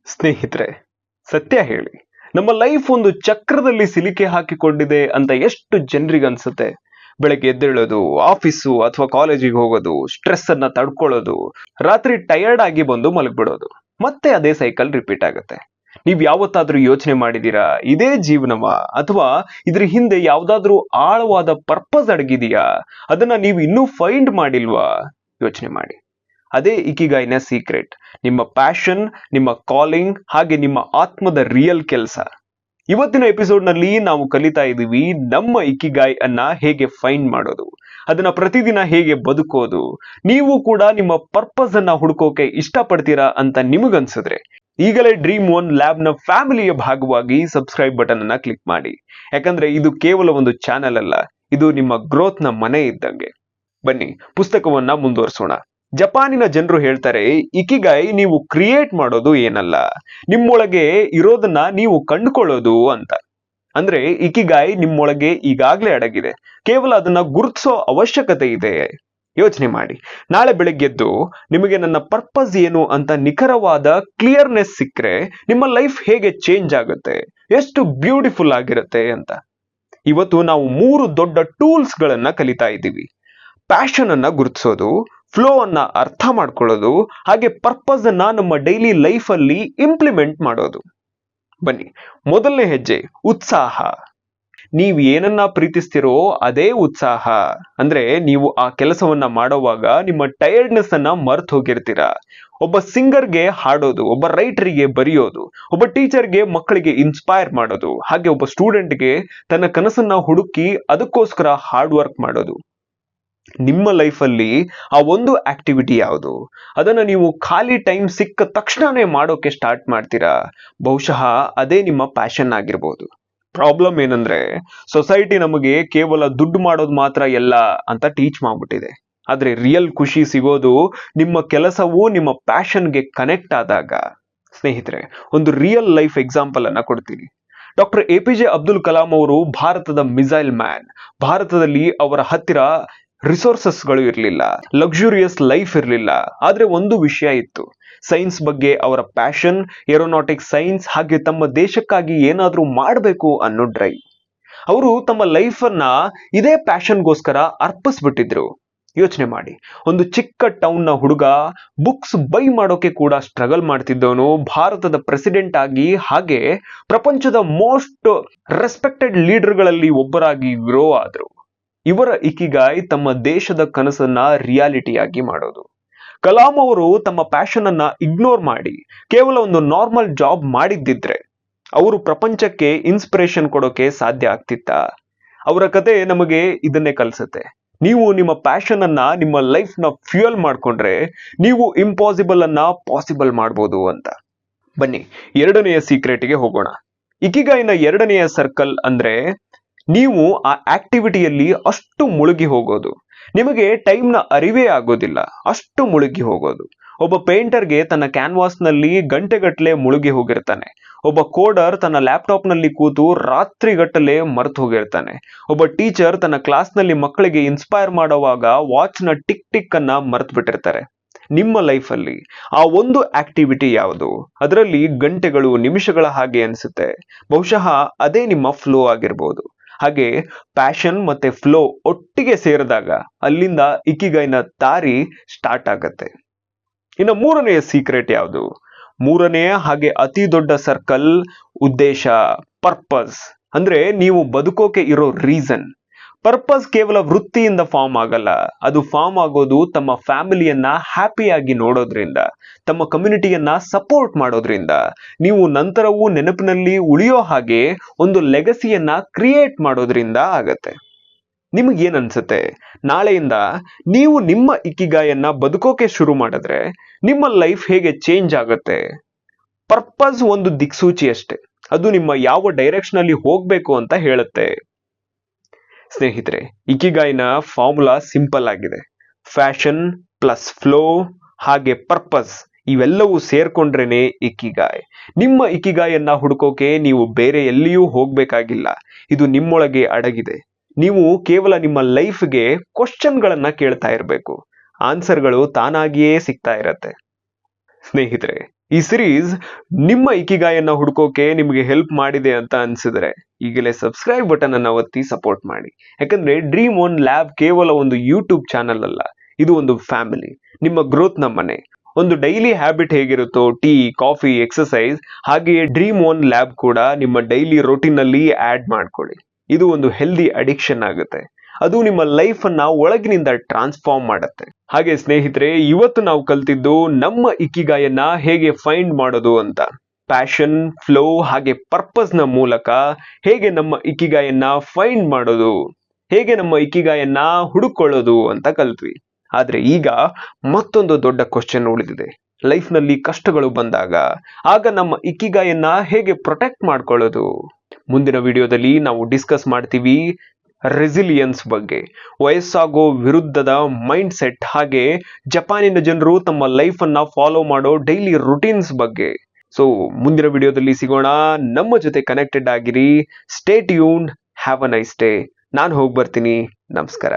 ಸ್ನೇಹಿತರೆ, ಸತ್ಯ ಹೇಳಿ, ನಮ್ಮ ಲೈಫ್ ಒಂದು ಚಕ್ರದಲ್ಲಿ ಸಿಲುಕಿ ಹಾಕಿಕೊಂಡಿದೆ ಅಂತ ಎಷ್ಟು ಜನರಿಗೆ ಅನ್ಸುತ್ತೆ? ಬೆಳಗ್ಗೆ ಎದ್ದೇಳೋದು, ಆಫೀಸು ಅಥವಾ ಕಾಲೇಜಿಗೆ ಹೋಗೋದು, ಸ್ಟ್ರೆಸ್ ಅನ್ನ ತಡ್ಕೊಳ್ಳೋದು, ರಾತ್ರಿ ಟಯರ್ಡ್ ಆಗಿ ಬಂದು ಮಲಗ್ಬಿಡೋದು, ಮತ್ತೆ ಅದೇ ಸೈಕಲ್ ರಿಪೀಟ್ ಆಗುತ್ತೆ. ನೀವ್ ಯಾವತ್ತಾದ್ರೂ ಯೋಚನೆ ಮಾಡಿದೀರಾ ಇದೇ ಜೀವನವಾ, ಅಥವಾ ಇದ್ರ ಹಿಂದೆ ಯಾವ್ದಾದ್ರೂ ಆಳವಾದ ಪರ್ಪಸ್ ಅಡಗಿದೆಯಾ? ಅದನ್ನ ನೀವು ಇನ್ನೂ ಫೈಂಡ್ ಮಾಡಿಲ್ವಾ? ಯೋಚನೆ ಮಾಡಿ. ಅದೇ ಇಕಿಗಾಯ್ನ ಸೀಕ್ರೆಟ್. ನಿಮ್ಮ ಪ್ಯಾಷನ್, ನಿಮ್ಮ ಕಾಲಿಂಗ್, ಹಾಗೆ ನಿಮ್ಮ ಆತ್ಮದ ರಿಯಲ್ ಕೆಲಸ. ಇವತ್ತಿನ ಎಪಿಸೋಡ್ ನಲ್ಲಿ ನಾವು ಕಲಿತಾ ಇದೀವಿ ನಮ್ಮ ಇಕಿಗಾಯ್ ಅನ್ನ ಹೇಗೆ ಫೈಂಡ್ ಮಾಡೋದು, ಅದನ್ನ ಪ್ರತಿದಿನ ಹೇಗೆ ಬದುಕೋದು. ನೀವು ಕೂಡ ನಿಮ್ಮ ಪರ್ಪಸ್ ಅನ್ನ ಹುಡುಕೋಕೆ ಇಷ್ಟಪಡ್ತೀರಾ ಅಂತ ನಿಮಗನ್ಸಿದ್ರೆ ಈಗಲೇ ಡ್ರೀಮ್ ಒನ್ ಲ್ಯಾಬ್ ನ ಫ್ಯಾಮಿಲಿಯ ಭಾಗವಾಗಿ ಸಬ್ಸ್ಕ್ರೈಬ್ ಬಟನ್ ಅನ್ನ ಕ್ಲಿಕ್ ಮಾಡಿ. ಯಾಕಂದ್ರೆ ಇದು ಕೇವಲ ಒಂದು ಚಾನೆಲ್ ಅಲ್ಲ, ಇದು ನಿಮ್ಮ ಗ್ರೋತ್ ನ ಮನೆ ಇದ್ದಂಗೆ. ಬನ್ನಿ ಪುಸ್ತಕವನ್ನ ಮುಂದುವರಿಸೋಣ. ಜಪಾನಿನ ಜನರು ಹೇಳ್ತಾರೆ, ಇಕಿಗಾಯ್ ನೀವು ಕ್ರಿಯೇಟ್ ಮಾಡೋದು ಏನಲ್ಲ, ನಿಮ್ಮೊಳಗೆ ಇರೋದನ್ನ ನೀವು ಕಂಡುಕೊಳ್ಳೋದು ಅಂತ. ಅಂದ್ರೆ ಇಕಿಗಾಯ್ ನಿಮ್ಮೊಳಗೆ ಈಗಾಗ್ಲೇ ಅಡಗಿದೆ, ಕೇವಲ ಅದನ್ನ ಗುರುತಿಸೋ ಅವಶ್ಯಕತೆ ಇದೆ. ಯೋಚನೆ ಮಾಡಿ, ನಾಳೆ ಬೆಳಗ್ಗೆದ್ದು ನಿಮಗೆ ನನ್ನ ಪರ್ಪಸ್ ಏನು ಅಂತ ನಿಖರವಾದ ಕ್ಲಿಯರ್ನೆಸ್ ಸಿಕ್ಕರೆ ನಿಮ್ಮ ಲೈಫ್ ಹೇಗೆ ಚೇಂಜ್ ಆಗುತ್ತೆ, ಎಷ್ಟು ಬ್ಯೂಟಿಫುಲ್ ಆಗಿರುತ್ತೆ ಅಂತ. ಇವತ್ತು ನಾವು 3 ದೊಡ್ಡ ಟೂಲ್ಸ್ ಗಳನ್ನ ಕಲಿತಾ ಇದ್ದೀವಿ. ಪ್ಯಾಷನ್ ಅನ್ನ ಗುರುತಿಸೋದು, ಫ್ಲೋ ಅನ್ನ ಅರ್ಥ ಮಾಡ್ಕೊಳ್ಳೋದು, ಹಾಗೆ ಪರ್ಪಸ್ ಅನ್ನ ನಮ್ಮ ಡೈಲಿ ಲೈಫ್ ಅಲ್ಲಿ ಇಂಪ್ಲಿಮೆಂಟ್ ಮಾಡೋದು. ಬನ್ನಿ, ಮೊದಲನೇ ಹೆಜ್ಜೆ ಉತ್ಸಾಹ. ನೀವು ಏನನ್ನ ಪ್ರೀತಿಸ್ತಿರೋ ಅದೇ ಉತ್ಸಾಹ. ಅಂದ್ರೆ ನೀವು ಆ ಕೆಲಸವನ್ನ ಮಾಡೋವಾಗ ನಿಮ್ಮ ಟಯರ್ಡ್ನೆಸ್ ಅನ್ನ ಮರ್ತು ಹೋಗಿರ್ತೀರಾ. ಒಬ್ಬ ಸಿಂಗರ್ಗೆ ಹಾಡೋದು, ಒಬ್ಬ ರೈಟರ್ಗೆ ಬರೆಯೋದು, ಒಬ್ಬ ಟೀಚರ್ಗೆ ಮಕ್ಕಳಿಗೆ ಇನ್ಸ್ಪೈರ್ ಮಾಡೋದು, ಹಾಗೆ ಒಬ್ಬ ಸ್ಟೂಡೆಂಟ್ಗೆ ತನ್ನ ಕನಸನ್ನ ಹುಡುಕಿ ಅದಕ್ಕೋಸ್ಕರ ಹಾರ್ಡ್ ವರ್ಕ್ ಮಾಡೋದು. ನಿಮ್ಮ ಲೈಫ್ ಅಲ್ಲಿ ಆ ಒಂದು ಆಕ್ಟಿವಿಟಿ ಯಾವುದು? ಅದನ್ನ ನೀವು ಖಾಲಿ ಟೈಮ್ ಸಿಕ್ಕ ತಕ್ಷಣನೇ ಮಾಡೋಕೆ ಸ್ಟಾರ್ಟ್ ಮಾಡ್ತೀರಾ. ಬಹುಶಃ ಅದೇ ನಿಮ್ಮ ಪ್ಯಾಷನ್ ಆಗಿರ್ಬೋದು. ಪ್ರಾಬ್ಲಮ್ ಏನಂದ್ರೆ, ಸೊಸೈಟಿ ನಮಗೆ ಕೇವಲ ದುಡ್ಡು ಮಾಡೋದು ಮಾತ್ರ ಎಲ್ಲ ಅಂತ ಟೀಚ್ ಮಾಡ್ಬಿಟ್ಟಿದೆ. ಆದ್ರೆ ರಿಯಲ್ ಖುಷಿ ಸಿಗೋದು ನಿಮ್ಮ ಕೆಲಸವು ನಿಮ್ಮ ಪ್ಯಾಷನ್ಗೆ ಕನೆಕ್ಟ್ ಆದಾಗ. ಸ್ನೇಹಿತರೆ, ಒಂದು ರಿಯಲ್ ಲೈಫ್ ಎಕ್ಸಾಂಪಲ್ ಅನ್ನ ಕೊಡ್ತೀನಿ. ಡಾಕ್ಟರ್ APJ ಅಬ್ದುಲ್ ಕಲಾಂ ಅವರು ಭಾರತದ ಮಿಸೈಲ್ ಮ್ಯಾನ್. ಭಾರತದಲ್ಲಿ ಅವರ ಹತ್ತಿರ ರಿಸೋರ್ಸಸ್ ಗಳು ಇರಲಿಲ್ಲ, ಲಕ್ಸುರಿಯಸ್ ಲೈಫ್ ಇರಲಿಲ್ಲ. ಆದ್ರೆ ಒಂದು ವಿಷಯ ಇತ್ತು, ಸೈನ್ಸ್ ಬಗ್ಗೆ ಅವರ ಪ್ಯಾಷನ್, ಏರೋನಾಟಿಕ್ಸ್ ಸೈನ್ಸ್, ಹಾಗೆ ತಮ್ಮ ದೇಶಕ್ಕಾಗಿ ಏನಾದ್ರೂ ಮಾಡಬೇಕು ಅನ್ನೋ ಡ್ರೈವ್. ಅವರು ತಮ್ಮ ಲೈಫ್ ಅನ್ನ ಇದೇ ಪ್ಯಾಷನ್ಗೋಸ್ಕರ ಅರ್ಪಿಸ್ಬಿಟ್ಟಿದ್ರು. ಯೋಚನೆ ಮಾಡಿ, ಒಂದು ಚಿಕ್ಕ ಟೌನ್ ನ ಹುಡುಗ ಬುಕ್ಸ್ ಬೈ ಮಾಡೋಕೆ ಕೂಡ ಸ್ಟ್ರಗಲ್ ಮಾಡ್ತಿದ್ದವನು ಭಾರತದ ಪ್ರೆಸಿಡೆಂಟ್ ಆಗಿ, ಹಾಗೆ ಪ್ರಪಂಚದ ಮೋಸ್ಟ್ ರೆಸ್ಪೆಕ್ಟೆಡ್ ಲೀಡರ್ ಗಳಲ್ಲಿ ಒಬ್ಬರಾಗಿ ಗ್ರೋ ಆದ್ರು. ಇವರ ಇಕಿಗಾಯ್ ತಮ್ಮ ದೇಶದ ಕನಸನ್ನ ರಿಯಾಲಿಟಿಯಾಗಿ ಮಾಡೋದು. ಕಲಾಂ ಅವರು ತಮ್ಮ ಪ್ಯಾಷನ್ ಅನ್ನ ಇಗ್ನೋರ್ ಮಾಡಿ ಕೇವಲ ಒಂದು ನಾರ್ಮಲ್ ಜಾಬ್ ಮಾಡಿದ್ದಿದ್ರೆ ಅವರು ಪ್ರಪಂಚಕ್ಕೆ ಇನ್ಸ್ಪಿರೇಷನ್ ಕೊಡೋಕೆ ಸಾಧ್ಯ ಆಗ್ತಿತ್ತಾ? ಅವರ ಕತೆ ನಮಗೆ ಇದನ್ನೇ ಕಲಿಸುತ್ತೆ. ನೀವು ನಿಮ್ಮ ಪ್ಯಾಷನ್ ಅನ್ನ, ನಿಮ್ಮ ಲೈಫ್ ನ ಫ್ಯೂಯಲ್ ಮಾಡ್ಕೊಂಡ್ರೆ ನೀವು ಇಂಪಾಸಿಬಲ್ ಅನ್ನ ಪಾಸಿಬಲ್ ಮಾಡ್ಬೋದು ಅಂತ. ಬನ್ನಿ, ಎರಡನೆಯ ಸೀಕ್ರೆಟ್ಗೆ ಹೋಗೋಣ. ಇಕಿಗಾಯ್ನ ಎರಡನೆಯ ಸರ್ಕಲ್ ಅಂದ್ರೆ ನೀವು ಆ ಆಕ್ಟಿವಿಟಿಯಲ್ಲಿ ಅಷ್ಟು ಮುಳುಗಿ ಹೋಗೋದು, ನಿಮಗೆ ಟೈಮ್ ನ ಅರಿವೇ ಆಗೋದಿಲ್ಲ, ಅಷ್ಟು ಮುಳುಗಿ ಹೋಗೋದು. ಒಬ್ಬ ಪೇಂಟರ್ಗೆ ತನ್ನ ಕ್ಯಾನ್ವಾಸ್ ನಲ್ಲಿ ಗಂಟೆಗಟ್ಟಲೆ ಮುಳುಗಿ ಹೋಗಿರ್ತಾನೆ. ಒಬ್ಬ ಕೋಡರ್ ತನ್ನ ಲ್ಯಾಪ್ಟಾಪ್ ನಲ್ಲಿ ಕೂತು ರಾತ್ರಿಗಟ್ಟಲೆ ಮರ್ತು ಹೋಗಿರ್ತಾನೆ. ಒಬ್ಬ ಟೀಚರ್ ತನ್ನ ಕ್ಲಾಸ್ ನಲ್ಲಿ ಮಕ್ಕಳಿಗೆ ಇನ್ಸ್ಪೈರ್ ಮಾಡುವಾಗ ವಾಚ್ ನ ಟಿಕ್ ಟಿಕ್ ಅನ್ನ ಮರ್ತು ಬಿಟ್ಟಿರ್ತಾರೆ. ನಿಮ್ಮ ಲೈಫ್ ಅಲ್ಲಿ ಆ ಒಂದು ಆಕ್ಟಿವಿಟಿ ಯಾವುದು? ಅದರಲ್ಲಿ ಗಂಟೆಗಳು, ನಿಮಿಷಗಳ ಹಾಗೆ ಅನ್ಸುತ್ತೆ. ಬಹುಶಃ ಅದೇ ನಿಮ್ಮ ಫ್ಲೋ ಆಗಿರ್ಬೋದು. ಹಾಗೆ ಪ್ಯಾಷನ್ ಮತ್ತೆ ಫ್ಲೋ ಒಟ್ಟಿಗೆ ಸೇರಿದಾಗ ಅಲ್ಲಿಂದ ಇಕಿಗಾಯ್ನ ದಾರಿ ಸ್ಟಾರ್ಟ್ ಆಗತ್ತೆ. ಇನ್ನು ಮೂರನೆಯ ಸೀಕ್ರೆಟ್ ಯಾವುದು? ಮೂರನೆಯ ಹಾಗೆ ಅತಿ ದೊಡ್ಡ ಸರ್ಕಲ್ ಉದ್ದೇಶ, ಪರ್ಪಸ್. ಅಂದ್ರೆ ನೀವು ಬದುಕೋಕೆ ಇರೋ ರೀಸನ್. ಪರ್ಪಸ್ ಕೇವಲ ವೃತ್ತಿಯಿಂದ ಫಾರ್ಮ್ ಆಗಲ್ಲ, ಅದು ಫಾರ್ಮ್ ಆಗೋದು ತಮ್ಮ ಫ್ಯಾಮಿಲಿಯನ್ನ ಹ್ಯಾಪಿಯಾಗಿ ನೋಡೋದ್ರಿಂದ, ತಮ್ಮ ಕಮ್ಯುನಿಟಿಯನ್ನ ಸಪೋರ್ಟ್ ಮಾಡೋದ್ರಿಂದ, ನೀವು ನಂತರವೂ ನೆನಪಿನಲ್ಲಿ ಉಳಿಯೋ ಹಾಗೆ ಒಂದು ಲೆಗಸಿಯನ್ನ ಕ್ರಿಯೇಟ್ ಮಾಡೋದ್ರಿಂದ ಆಗತ್ತೆ. ನಿಮಗೇನ್ ಅನ್ಸುತ್ತೆ? ನಾಳೆಯಿಂದ ನೀವು ನಿಮ್ಮ ಇಕಿಗಾಯನ್ನ ಬದುಕೋಕೆ ಶುರು ಮಾಡಿದ್ರೆ ನಿಮ್ಮ ಲೈಫ್ ಹೇಗೆ ಚೇಂಜ್ ಆಗುತ್ತೆ? ಪರ್ಪಸ್ ಒಂದು ದಿಕ್ಸೂಚಿ ಅಷ್ಟೇ, ಅದು ನಿಮ್ಮ ಯಾವ ಡೈರೆಕ್ಷನ್ ಅಲ್ಲಿ ಹೋಗ್ಬೇಕು ಅಂತ ಹೇಳುತ್ತೆ. ಸ್ನೇಹಿತರೆ, ಇಕಿಗಾಯ್ನ ಫಾರ್ಮುಲಾ ಸಿಂಪಲ್ ಆಗಿದೆ. ಫ್ಯಾಷನ್ ಪ್ಲಸ್ ಫ್ಲೋ ಹಾಗೆ ಪರ್ಪಸ್, ಇವೆಲ್ಲವೂ ಸೇರ್ಕೊಂಡ್ರೇನೆ ಇಕಿಗಾಯ್. ನಿಮ್ಮ ಇಕಿಗಾಯನ್ನ ಹುಡುಕೋಕೆ ನೀವು ಬೇರೆ ಎಲ್ಲಿಯೂ ಹೋಗ್ಬೇಕಾಗಿಲ್ಲ, ಇದು ನಿಮ್ಮೊಳಗೆ ಅಡಗಿದೆ. ನೀವು ಕೇವಲ ನಿಮ್ಮ ಲೈಫ್ಗೆ ಕ್ವಶನ್ಗಳನ್ನ ಕೇಳ್ತಾ ಇರಬೇಕು, ಆನ್ಸರ್ಗಳು ತಾನಾಗಿಯೇ ಸಿಗ್ತಾ ಇರತ್ತೆ. ಸ್ನೇಹಿತರೆ, ಈ ಸಿರೀಸ್ ನಿಮ್ಮ ಇಕಿಗಾಯನ್ನ ಹುಡುಕೋಕೆ ನಿಮಗೆ ಹೆಲ್ಪ್ ಮಾಡಿದೆ ಅಂತ ಅನ್ಸಿದ್ರೆ ಈಗಲೇ ಸಬ್ಸ್ಕ್ರೈಬ್ ಬಟನ್ ಅನ್ನ ಒತ್ತಿ ಸಪೋರ್ಟ್ ಮಾಡಿ. ಯಾಕಂದ್ರೆ ಡ್ರೀಮ್ ಓನ್ ಲ್ಯಾಬ್ ಕೇವಲ ಒಂದು ಯೂಟ್ಯೂಬ್ ಚಾನಲ್ ಅಲ್ಲ, ಇದು ಒಂದು ಫ್ಯಾಮಿಲಿ, ನಿಮ್ಮ ಗ್ರೋತ್ ನ ಮನೆ. ಒಂದು ಡೈಲಿ ಹ್ಯಾಬಿಟ್ ಹೇಗಿರುತ್ತೋ ಟೀ, ಕಾಫಿ, ಎಕ್ಸಸೈಸ್, ಹಾಗೆಯೇ ಡ್ರೀಮ್ ಓನ್ ಲ್ಯಾಬ್ ಕೂಡ ನಿಮ್ಮ ಡೈಲಿ ರೊಟೀನ್ ನಲ್ಲಿ ಆಡ್ ಮಾಡ್ಕೊಳ್ಳಿ. ಇದು ಒಂದು ಹೆಲ್ದಿ ಅಡಿಕ್ಷನ್ ಆಗುತ್ತೆ. ಅದು ನಿಮ್ಮ ಲೈಫ್ ಅನ್ನ ಒಳಗಿನಿಂದ ಟ್ರಾನ್ಸ್ಫಾರ್ಮ್ ಮಾಡುತ್ತೆ. ಹಾಗೆ ಸ್ನೇಹಿತರೆ, ಇವತ್ತು ನಾವು ಕಲ್ತಿದ್ದು ನಮ್ಮ ಇಕಿಗಾಯನ್ನ ಹೇಗೆ ಫೈಂಡ್ ಮಾಡೋದು ಅಂತ. ಪ್ಯಾಷನ್, ಫ್ಲೋ ಹಾಗೆ ಪರ್ಪಸ್ ನ ಮೂಲಕ ಹೇಗೆ ನಮ್ಮ ಇಕಿಗಾಯನ್ನ ಫೈಂಡ್ ಮಾಡೋದು, ಹೇಗೆ ನಮ್ಮ ಇಕಿಗಾಯನ್ನ ಹುಡುಕೊಳ್ಳೋದು ಅಂತ ಕಲ್ತ್ವಿ. ಆದ್ರೆ ಈಗ ಮತ್ತೊಂದು ದೊಡ್ಡ ಕ್ವಶನ್ ಉಳಿದಿದೆ. ಲೈಫ್ ನಲ್ಲಿ ಕಷ್ಟಗಳು ಬಂದಾಗ ಆಗ ನಮ್ಮ ಇಕಿಗಾಯನ್ನ ಹೇಗೆ ಪ್ರೊಟೆಕ್ಟ್ ಮಾಡ್ಕೊಳ್ಳೋದು? ಮುಂದಿನ ವಿಡಿಯೋದಲ್ಲಿ ನಾವು ಡಿಸ್ಕಸ್ ಮಾಡ್ತೀವಿ ರೆಸಿಲಿಯನ್ಸ್ ಬಗ್ಗೆ, ವಯಸ್ಸಾಗೋ ವಿರುದ್ಧದ ಮೈಂಡ್ ಸೆಟ್, ಹಾಗೆ ಜಪಾನಿನ ಜನರು ತಮ್ಮ ಲೈಫ್ ಅನ್ನ ಫಾಲೋ ಮಾಡೋ ಡೈಲಿ ರುಟೀನ್ಸ್ ಬಗ್ಗೆ. ಸೊ ಮುಂದಿನ ವಿಡಿಯೋದಲ್ಲಿ ಸಿಗೋಣ. ನಮ್ಮ ಜೊತೆ ಕನೆಕ್ಟೆಡ್ ಆಗಿರಿ. Stay tuned. Have a nice day. ನಾನು ಹೋಗಿ ಬರ್ತೀನಿ. ನಮಸ್ಕಾರ.